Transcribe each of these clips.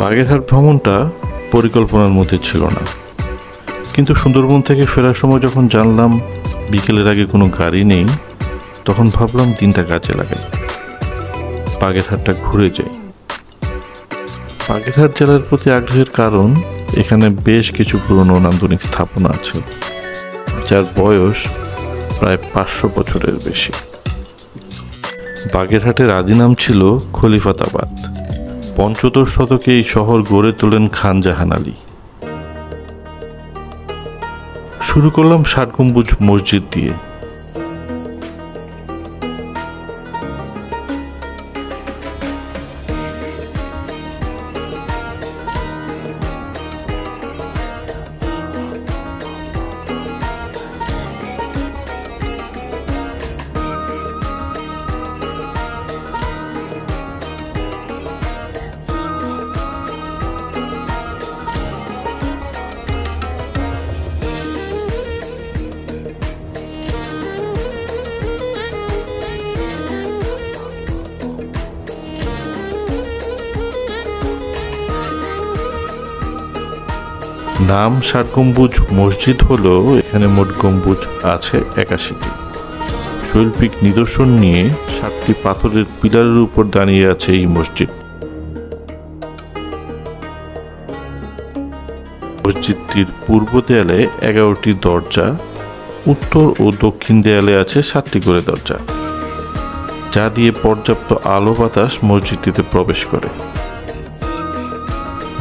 বাগেরহাট ভ্রমণটা পরিকল্পনার মধ্যে ছিল না, কিন্তু সুন্দরবন থেকে ফেরার সময় যখন জানলাম বিকেলের আগে কোনো গাড়ি নেই, তখন ভাবলাম দিনটা কাজে লাগাই, বাগেরহাটটা ঘুরে যাই। বাগেরহাট জেলার প্রতি আগ্রহের কারণ এখানে বেশ কিছু পুরনো নান্দনিক স্থাপনা আছে, যার বয়স প্রায় 500 বছরের বেশি। বাগেরহাটের আদি নাম ছিল খলিফাতাবাদ। পঞ্চদশ শতকে এই শহর গড়ে তোলেন খান জাহান আলী। শুরু করলাম ৬০ গম্বুজ মসজিদ দিয়ে। নাম ৬০ গম্বুজ মসজিদ হলেও এখানে মোট গম্বুজ আছে ৮১টি। শৈল্পিক নিদর্শন নিয়ে ৭টি পাথরের পিলারের উপর দাঁড়িয়ে আছে এই মসজিদ। মসজিদটির পূর্ব দেয়ালে ১১টি দরজা, উত্তর ও দক্ষিণ দেয়ালে আছে ৭টি করে দরজা, যা দিয়ে পর্যাপ্ত আলো বাতাস মসজিদটিতে প্রবেশ করে।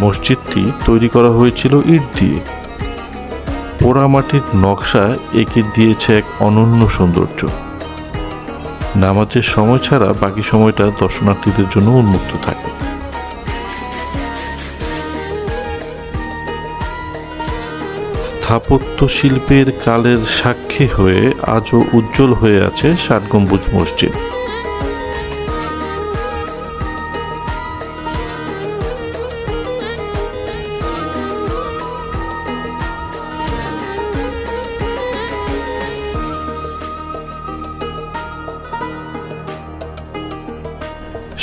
মসজিদটি তৈরি করা হয়েছিল ইট দিয়ে। পোড়ামাটির নকশা একে দিয়েছে এক অনন্য সৌন্দর্য। নামাজের সময় ছাড়া বাকি সময়টা দর্শনার্থীদের জন্য উন্মুক্ত থাকে। স্থাপত্য শিল্পের কালের সাক্ষী হয়ে আজও উজ্জ্বল হয়ে আছে ৬০ গম্বুজ মসজিদ।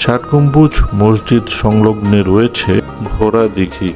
ষাট গম্বুজ মসজিদ সংলগ্নে রয়েছে ঘোড়া দিঘি।